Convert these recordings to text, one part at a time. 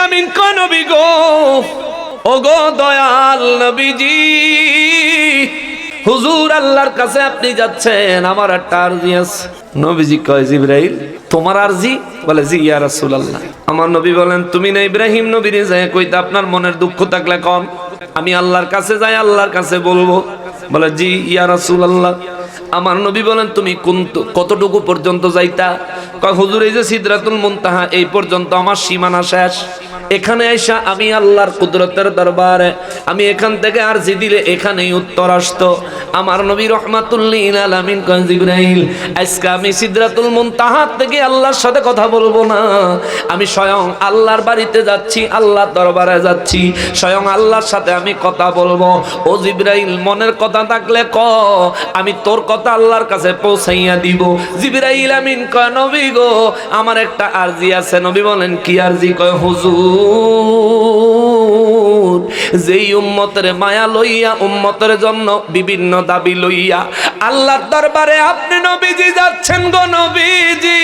আমিন কয় নবী গো, ও গো দয়াল নবীজি, হুজুর আল্লাহর কাছে আপনি যাচ্ছেন, আমার একটা আরজি আছে। নবীজি কয় জিবরাইল তোমার আরজি? বলে জি ইয়া রাসূলুল্লাহ। আমার নবী বলেন তুমি না ইব্রাহিম নবীরে যায় কইতে আপনার মনের দুঃখ থাকলে কোন, আমি আল্লাহর কাছে যাই আল্লাহর কাছে বলবো? বলে জি ইয়া রাসূলুল্লাহ। আমার নবী বলেন তুমি কতটুকু পর্যন্ত যাইতা? কয় হুজুর এই যে সিদরাতুল মুনতাহা এই পর্যন্ত আমার সীমানা শেষ, এখানে আইসা আমি আল্লাহর কুদরতের দরবারে আমি এখান থেকে আরজি দিলে এখানেই উত্তর আসতো। আমার নবী রাহমাতুল লিল আলামিন কয় জিবরাইল আজকে আমি সিদরাতুল মুনতাহা থেকে আল্লাহর সাথে কথা বলবো না, আমি স্বয়ং আল্লাহর বাড়িতে যাচ্ছি, আল্লাহর দরবারে যাচ্ছি, স্বয়ং আল্লাহর সাথে আমি কথা বলবো। ও জিবরাইল মনের কথা থাকলে ক, আমি তোর কথা আল্লাহর কাছে পৌঁছাইয়া দিব। জিবরাইল আমিন কয় নবী গো আমার একটা আরজি আছে। নবী বলেন কি আরজি? কয় হুজুর যেই উম্মতের মায়া লইয়া উম্মতের জন্য বিভিন্ন দাবি লইয়া আল্লাহর দরবারে আপনি নবীজি যাচ্ছেন গো নবীজি,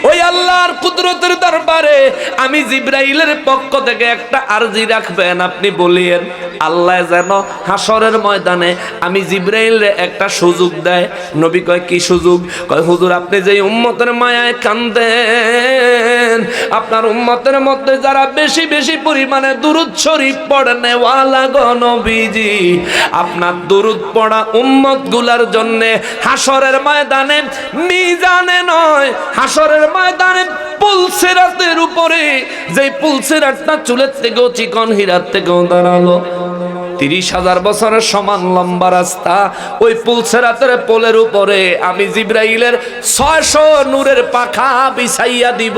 ওই আল্লাহর কুদরতের দরবারে আমি জিবরাইলের পক্ষ থেকে একটা আরজি রাখবেন, আপনি বলিয়েন আল্লাহ যেন হাসরের ময়দানে আমি জিবরাইলের একটা সুযোগ দেয়। নবী কয় কি সুযোগ? কয় হুজুর আপনি যেই উম্মতের মায়ায় কান্দেন, আপনার উম্মতের মধ্যে যারা বেশি বেশি পরিমাণে দুরূদ শরীফ পড়েন ওয়ালা গো নবীজি, আপনার দুরূদ পড়া উম্মত গুলার জন্য হাসরের ময়দানে মিজানে নয়, হাসরের ময়দানে পুলসিরাতের উপরে, যেই পুলসিরাতটা চুলের থেকেও চিকন হীরার থেকেও দাঁড়ালো, 30,000 বছরের সমান লম্বা রাস্তা, ওই পুলসিরাতের পোলের উপরে আমি জিবরাইলের 600 নূরের পাখা বিছাইয়া দিব।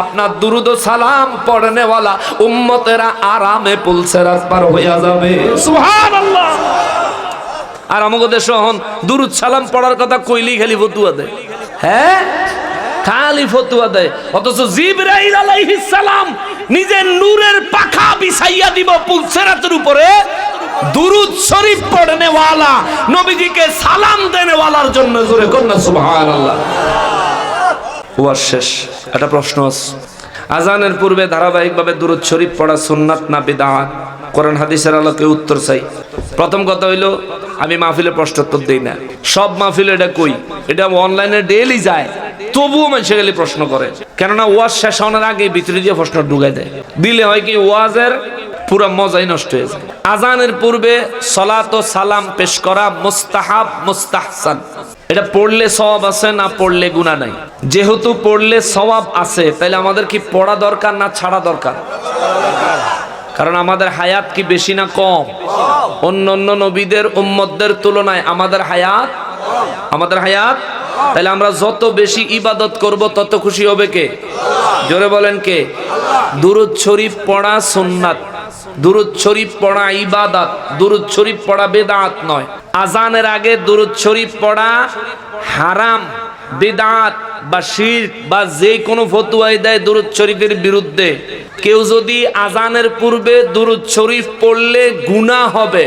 আপনার দুরূদ ও সালাম পড়নেওয়ালা উম্মতেরা আরামে পুলসিরাত পার হইয়া যাবে। সুবহানাল্লাহ। আর আমাদের দেশে এখন দুরূদ সালাম পড়ার কথা কইলি খালি ফতুয়া দেয়, হ্যাঁ খালি ফতুয়া দেয়, অথচ জিবরাইল আলাইহিস সালাম নিজের নূরের পাখা বিছাইয়া দিব পুলসিরাতের উপরে দুরূদ শরীফ পড়নে ওয়ালা নবীজিকে সালাম দেনে ওয়ালার জন্য। জোরে কন্যা সুবহানাল্লাহ। ওয়াজ শেষ। একটা প্রশ্ন আছে, আজানের পূর্বে ধারাবাহিকভাবে দুরূদ শরীফ পড়া সুন্নাত না বিদআত? কোরআন হাদিসের আলোকে উত্তর চাই। প্রথম কথা হইল আমি মাহফিলে প্রশ্নোত্তর দেই না, সব মাহফিলে এটা কই, এটা অনলাইনে ডেইলি যায়, তবুও মানুষে গেলে প্রশ্ন করে, কেননা ওয়াজ শেষ হওয়ার আগে ভিতরে দিয়ে প্রশ্ন ঢুকাই দেয়, দিলে হয় কি ওয়াজের পুরো মজাই নষ্ট হয়ে যায়। আজানের পূর্বে সালাত ও সালাম পেশ করা মুস্তাহাব মুস্তাহসান, এটা পড়লে সওয়াব আছে না পড়লে গুনাহ নাই? যেহেতু পড়লে সওয়াব আছে তাহলে আমাদের কি পড়া দরকার না ছাড়া দরকার? কারণ আমাদের হায়াত কি বেশি না কম? অন্য অন্য নবীদের উম্মতদের তুলনায় আমাদের হায়াত, তাহলে আমরা যত বেশি ইবাদত করব তত খুশি হবে কে? জোরে বলেন কে? দুরূদ শরীফ পড়া সুন্নাত, দুরূদ শরীফ পড়া ইবাদত, দুরূদ শরীফ পড়া বিদআত নয়। আজানের আগে দুরূদ শরীফ পড়া হারাম, বিদআত বা শিরক বা যে কোনো ফতোয়াই দেয় দুরূদ শরীফের বিরুদ্ধে। কেউ যদি আজানের পূর্বে দুরূদ শরীফ পড়লে গুনাহ হবে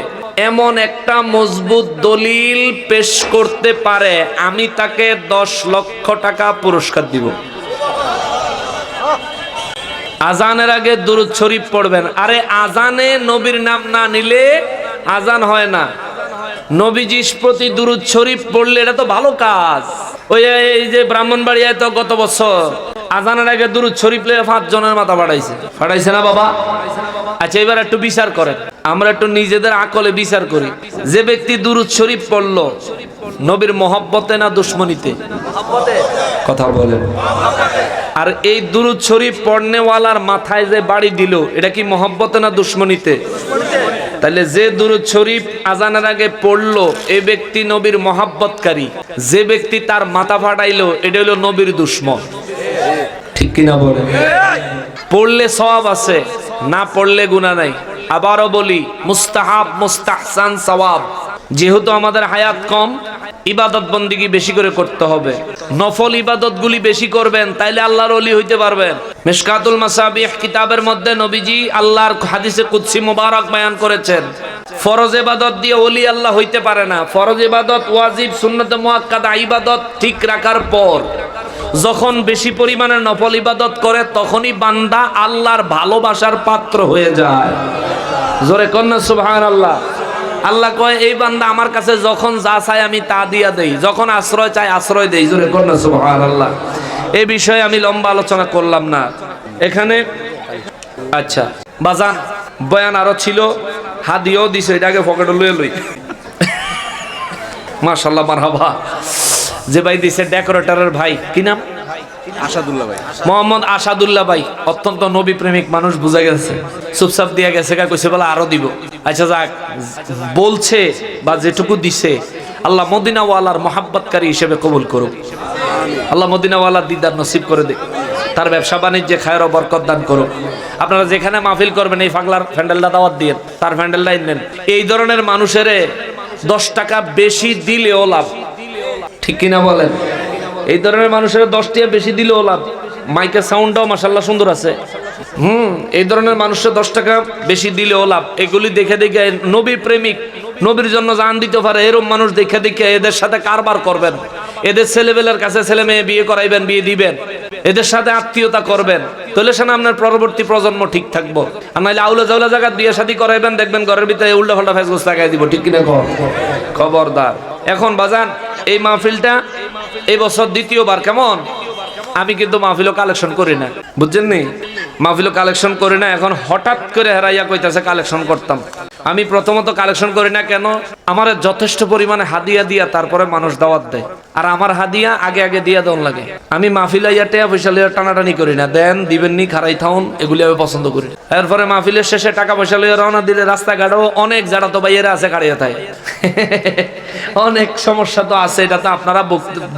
এমন একটা মজবুত দলিল পেশ করতে পারে, আমি তাকে 10 লক্ষ টাকা পুরস্কার দিব। আজানের আগে দুরূদ শরীফ পড়বেন। আরে আজানে নবীর নাম না নিলে আজান হয় না। নবীজির প্রতি দুরূদ শরীফ পড়লে এটা তো ভালো কাজ। ওই এই যে ব্রাহ্মণবাড়িয়ায় তো গত বছর আজানের আগে দুরূদ শরীফ লে 5 জনের মাথা ফাটাইছে না বাবা? আচ্ছা এবার একটু বিচার করেন, আমরা একটু নিজেদের আকলে বিচার করি। যে ব্যক্তি দুরূদ শরীফ পড়লো নবীর মহব্বতে না দুশ্মনীতে? কথা বলেন। আর এই দুরূদ শরীফ পড়নেওয়ালার মাথায় যে বাড়ি দিল এটা কি মহব্বতে না দুশ্মনীতে? তাহলে যে দুরূদ শরীফ আজানের আগে পড়লো এই ব্যক্তি নবীর মহব্বতকারী, যে ব্যক্তি তার মাথা ফাটাইলো এটা হলো নবীর দুশ্মন। ঠিক কিনা বলেন? পড়লে সওয়াব আছে, না পড়লে গুনাহ নাই। আবারও বলি মুস্তাহাব মুস্তাহসান সওয়াব। যেহেতু আমাদের হায়াত কম, ইবাদত বন্দিগি বেশি করে করতে হবে, নফল ইবাদতগুলি বেশি করবেন, তাইলে আল্লাহর ওলি হইতে পারবেন। মিশকাতুল মাসাবিহ কিতাবের মধ্যে নবীজি আল্লাহর হাদিসে কুদসি মুবারক বয়ান করেছেন, ফরজ ইবাদত দিয়ে ওলি আল্লাহ হইতে পারে না। ফরজ ইবাদত, ওয়াজিব, সুন্নত মুআক্কাদা ইবাদত ঠিক রাখার পর যখন বেশি পরিমাণে নফল ইবাদত করে তখনই বান্দা আল্লাহর ভালোবাসার পাত্র হয়ে যায়। জোরে কন্যা সুবহানাল্লাহ। আল্লাহ কয় এই বান্দা আমার কাছে যখন যা চায় আমি তা দিয়া দেই, যখন আশ্রয় চাই আশ্রয় দেই। জোরে কন্যা সুবহানাল্লাহ। এই বিষয়ে আমি লম্বা আলোচনা করলাম না এখানে। আচ্ছা বাজান, বয়ান আরো ছিল, হাদিয়াও দিছে, এটাকে পকেটে লুয়ে লই। মাশাআল্লাহ, মারহাবা। যে ভাই দিছে ডেকোরেটরের ভাই, কি নাম? আসাদুল্লাহ ভাই, মোহাম্মদ আসাদুল্লাহ ভাই, অত্যন্ত নবী প্রেমিক মানুষ, বুঝা গেছে। চুপচাপ দিয়া গেছে, কইছে বলে আরো দিব। আচ্ছা যাক, বলছে বা যেটুকু দিছে আল্লাহ মদিনাওয়ালার মহাব্বতকারী হিসেবে কবুল করুক। আল্লাহ মদিনাওয়ালার দিদার নসিব করে দিক, তার ব্যবসা বাণিজ্যে খায়ের ও বরকত দান করুক। আপনারা যেখানে মাহফিল করবেন এই পাগলার প্যান্ডেলটা দাওয়াত দিয়ে তার প্যান্ডেলটা নেন। এই ধরনের মানুষের 10 টাকা বেশি দিলেও লাভ, ঠিক কিনা বলেন? এই ধরনের মানুষের 10 টাকা বেশি দিলেও লাভ। মাইকের সাউন্ডটাও মাশাআল্লাহ সুন্দর আছে। এই ধরনের মানুষের 10 টাকা বেশি দিলেও লাভ। এগুলি দেখে দেখে নবী প্রেমিক, নবীর জন্য জান দিতে পারে এরকম মানুষ দেখে দেখে এদের সাথে কারবার করবেন, এদের ছেলেবেলার কাছে ছেলে মেয়ে বিয়ে করাইবেন, বিয়ে দিবেন, এদের সাথে আত্মীয়তা করবেন, তাহলে সেনা আপনার পরবর্তী প্রজন্ম ঠিক থাকবো। আর নাহলে আউলা জাউলা জায়গা বিয়ে শাদী করাইবেন, দেখবেন ঘরের ভিতরে উল্টা পাল্টা ফেসবুক লাগাই দিব, ঠিক কিনা? খবরদার। এখন বাজান, এই মাহফিলটা এই বছর দ্বিতীয়বার। কেমন? আমি কিন্তু মাহফিলও কালেকশন করি না, বুঝছেন নি? মাহফিলও কালেকশন করি না। এখন হঠাৎ করে হেরাইয়া কইতাছে কালেকশন করতাম। আমি প্রথমত কালেকশন করি না কেন? আমার যথেষ্ট পরিমাণে হাদিয়া দিয়া তারপরে মানুষ দাওয়াত দেয়, আর আমার হাদিয়া আগে আগে দিয়া দেন লাগে। আমি মাহফিল আইয়া টেয়া পয়সা লইয়া টানাটানি করি না, দেন দিবেন নি খারাই থাউন, এগুলি আমি পছন্দ করি। এরপরে মাহফিলের শেষে টাকা পয়সা লইয়া রওনা দিলে রাস্তাঘাটও অনেক যারা তো বাইরে আছে কাড়িয়ে থাকে। অনেক সমস্যা তো আছে, এটা তো আপনারা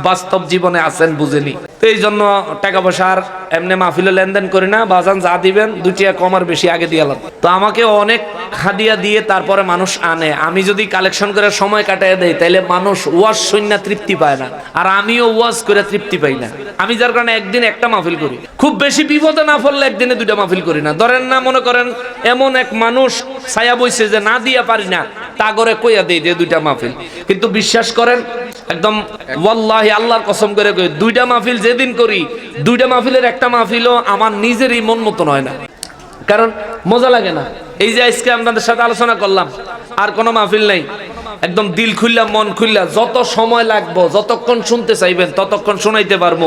বাস্তব জীবনে আছেন, বুঝেনি। তো এই জন্য টাকা পয়সা আর এমনি মাহফিলে লেনদেন করি না। বাজান যা দিবেন 2 টাকা কম আর বেশি আগে দিয়ে আলাদা। তো আমাকে অনেক হাদিয়া দিয়ে তারপরে মানুষ আনে। আমি যদি কালেকশন করে সময় কাটায় দেই তাহলে মানুষ ওয়াজ শুনে তৃপ্তি পায় না, আর আমিও ওয়াজ করে তৃপ্তি পাই না। আমি যার কারণে একদিন একটা মাহফিল করি, খুব বেশি বিপদে না পড়লে একদিনে 2টা মাহফিল করি না। ধরেন না, মনে করেন এমন এক মানুষ ছায়া বইছে যে না দিয়া পারি না, তা করে কইয়া দেই যে 2টা মাহফিল। কিন্তু বিশ্বাস করেন, একদম ওয়াল্লাহি আল্লাহর কসম করে কই, 2টা মাহফিল যেদিন করি, 2টা মাহফিলের একটা মাহফিলও আমার নিজেরই মন মতন হয় না, কারণ মজা লাগে না। এই যে আজকে আপনাদের সাথে আলোচনা করলাম, আর কোনো মাহফিল নাই, একদম দিল খুললা মন খুললা যত সময় লাগবো, যতক্ষণ শুনতে চাইবেন ততক্ষণ শোনাইতে পারবো,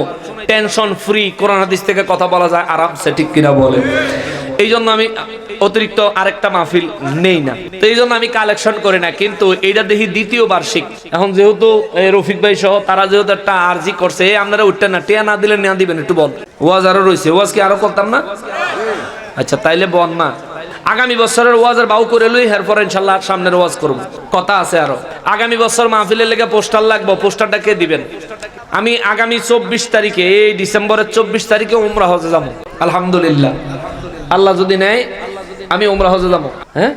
টেনশন ফ্রি, কোরআন হাদিস থেকে কথা বলা যায় আরামসে, ঠিক কিনা বলে? এই জন্য আমি অতিরিক্ত আরেকটা মাহফিল নেই না। তো এই জন্য আমি কালেকশন করি না। কিন্তু এইটা দেখি 2য় বার্ষিক, এখন যেহেতু রফিক ভাই সহ তারা যেহেতু একটা আরজি করছে, আপনারা উঠতেন না, টিয়া না দিলে না দিবেন, একটু বল। ওয়াজ আরো রয়েছে, ওয়াজ কি আরো করতাম না? আচ্ছা তাইলে বল না, আগামী বছরের ওয়াজের বাউ করে লই, এরপর ইনশাল্লাহ সামনের ওয়াজ করবো। কথা আছে আরো, আগামী বছর মাহফিলের লেগে পোস্টার লাগবো। পোস্টারটা কে দিবেন? আমি আগামী 24 তারিখে, এই ডিসেম্বরের 24 তারিখে উমরা হজে যাবো আলহামদুলিল্লাহ। আল্লাহ যদি নেয় আমি উমরা হজে যাবো। হ্যাঁ,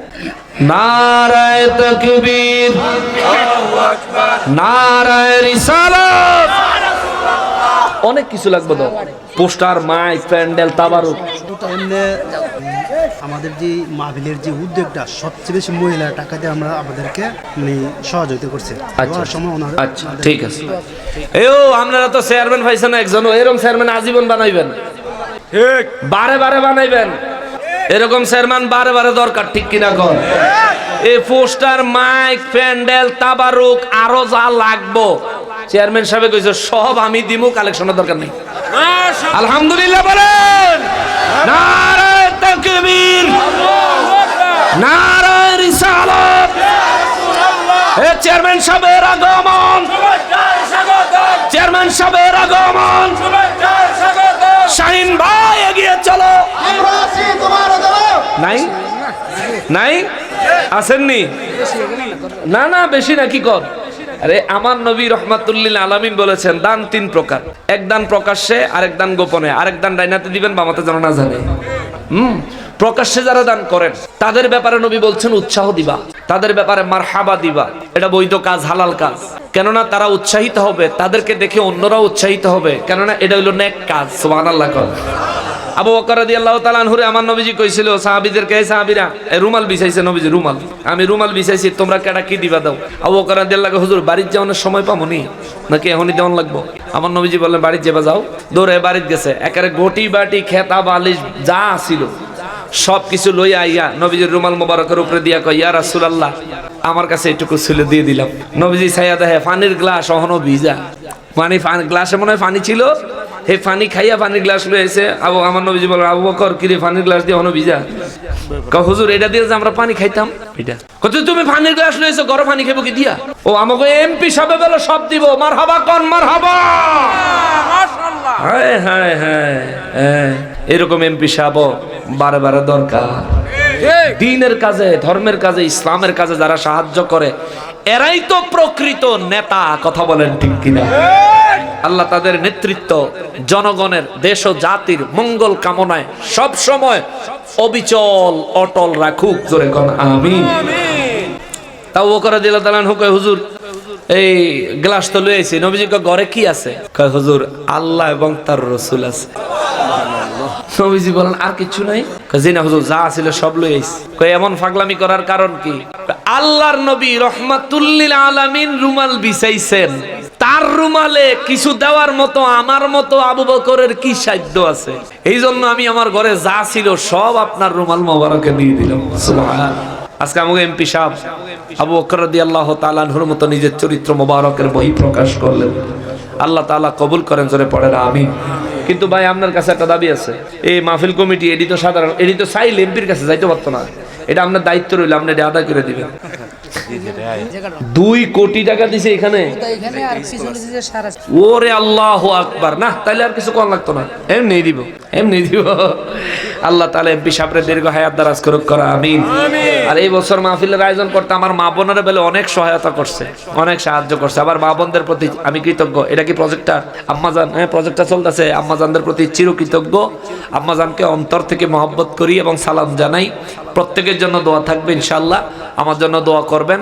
নারায়ে তাকবীর, আল্লাহু আকবার, নারায়ে রিসালাত, অনেক কিছু লাগবে তো, পোস্টার, মাইক, প্যান্ডেল, তাবারুক। আমাদের যে মাহফিলের যে উদ্যোগটা, সবচেয়ে বেশি মহিলা টাকা দিয়ে আমরা আমাদেরকে সহযোগিতা করছে। আচ্ছা ঠিক আছে। আপনারা তো চেয়ারম্যান পাইছেন একজন, এরকম চেয়ারম্যান আজীবন বানাইবেন, বারে বারে বানাইবেন, এরকম চেয়ারম্যান বারে বারে দরকার, ঠিক কিনা কর? এই পোস্টার, মাইক, প্যান্ডেল, তাবারুক আরো যা লাগবো চেয়ারম্যান সাহেব কইছে সব আমি দিমু, কালেকশনের দরকার নেই। আলহামদুলিল্লাহ বলেন। নারায়ে তাকবীর, নারায়ে রিসালাত। হে চেয়ারম্যান সাহেবের আগমন, চেয়ারম্যান সাহেবের আগমন। শাহিন ভাই এগিয়ে চলো। নাই নাই আসেননি? না না, বেশি না, কি কর? আরে আমার নবী রহমাতুল্লিল আলামিন বলেছেন দান 3 প্রকার, এক দান প্রকাশ্যে, আরেক দান গোপনে, আরেক দান ডাইনাতে দিবেন, বামাতে যেন না জানে। প্রকাশ্যে যারা দান করেন তাদের ব্যাপারে নবী বলছেন উৎসাহ দিবা, তাদের ব্যাপারে মারহাবা দিবা, এটা বৈধ কাজ, হালাল কাজ। কেননা তারা উৎসাহিত হবে, তাদেরকে দেখে অন্যরাও উৎসাহিত হবে, কেননা এটা হইল নেক কাজ। সুবহানাল্লাহ। আবু বকর রাদিয়াল্লাহু তাআলা আনহুরে আমার নবীজি কইছিল সাহাবীদেরকে, এই সাহাবীরা রুমাল বিছাইছে নবীজি, রুমাল, আমি রুমাল বিছাইছি, তোমরা কেডা কি দিবা দাও। আবু বকর রাদিয়াল্লাহু হুজুর বাড়ির যাওয়ার সময় পামনি নাকি এখনই দেওয়ান লাগবো? আমার নবীজি বললেন বাড়ির যাবা যাও। দৌড়ে বাড়িতে গেছে, একেবারে গটি বাটি খেতা বালিশ যা ছিল সব কিছু লইয়া আইয়া নবীজির রুমাল মোবারকের উপরে দিয়া কয়, ইয়া রাসূলুল্লাহ আমার কাছে এটুকু ছিল, দিয়ে দিলাম। নবীজি ছাইয়া দেখে পানির গ্লাস অহনো ভিজা, পানি গ্লাসে মনে হয় পানি ছিল, হে পানি খাইয়া পানির গ্লাস লইছে। আমার নবীজি বলেন, আবু বকর কিরে পানির গ্লাস দিয়ে অহনো ভিজা? কয় হুজুর এটা দিয়ে যে আমরা পানি খাইতাম এটা। কত তুমি পানির গ্লাস লইছো, গরম পানি খাইবো কি দিয়া? ও আমাকে এমপি সাহেব বলে সব দিব, মারহাবা কোন মারহাবা, মাশাআল্লাহ। হ্যাঁ হ্যাঁ হ্যাঁ, এরকম এমপি সাহেব বারে বারে দরকার। দ্বীনের কাজে, ধর্মের কাজে, ইসলামের কাজে যারা সাহায্য করে এরাই তো প্রকৃত নেতা। কথা বলেন ঠিক কিনা? আল্লাহ তাদের নেতৃত্ব জনগণের, দেশ ও জাতির মঙ্গল কামনায় সব সময় অবিচল অটল রাখুক। জোরে কোন আমিন। তাও বকর রাদিয়াল্লাহু তাআলা আনহু কয়, হুজুর এই গ্লাস তো লই আইছি। নবীজি কয় ঘরে কি আছে? কয় হুজুর আল্লাহ এবং তার রাসূল আছে। নবীজি বলেন আর কিছু নাই? কয় জি না হুজুর, যা ছিল সব লই আইছি। কয় এমন পাগলামি করার কারণ কি? আল্লাহর নবী রাহমাতুল লিল আলামিন রুমাল বিছাইছেন, তার রুমালে কিছু দেওয়ার মতো আমার মতো আবু বকরের কি সাধ্য আছে? এই জন্য আমি আমার ঘরে যা ছিল সব আপনার রুমাল মোবারকে দিয়ে দিলাম। সুবহানাল্লাহ। আজকে আমাকে এমপি সাহেব আবু বকর রাদিয়াল্লাহু তাআলা আনহুর মতো নিজের চরিত্র মোবারকের বই প্রকাশ করলেন। আল্লাহ তাআলা কবুল করেন, জোরে পড়েন আমিন। কিন্তু ভাই আপনার কাছে একটা দাবি আছে, এই মাহফিল কমিটি এডি তো সাধারণ, এডি তো চাইলে এমপির কাছে যাইতে পারতো না, এটা আপনার দায়িত্ব রইল, আপনি এটা আদায় করে দিবেন। 2 কোটি টাকা দিছে এখানে, ওরে আল্লাহু আকবার। না তাইলে আর কিছু কম লাগতো না, এমনি দিব, এমনি দিব। আল্লাহ তাআলা এমপি সাহেবের দীর্ঘ হায়াত দারাজ করুক, করা আমিন। আর এই বছর মাহফিলের আয়োজন করতে আমার মা বোনেরা বলে অনেক সহায়তা করছে, অনেক সাহায্য করছে। আবার মা বোনদের প্রতি আমি কৃতজ্ঞ। এটা কি প্রজেক্টটা আম্মাজান? হ্যাঁ প্রজেক্টটা চলতেছে। আম্মাজানদের প্রতি চিরকৃতজ্ঞ। আম্মাজানকে অন্তর থেকে মহব্বত করি এবং সালাম জানাই। প্রত্যেকের জন্য দোয়া থাকবে ইনশাআল্লাহ, আমার জন্য দোয়া করবেন।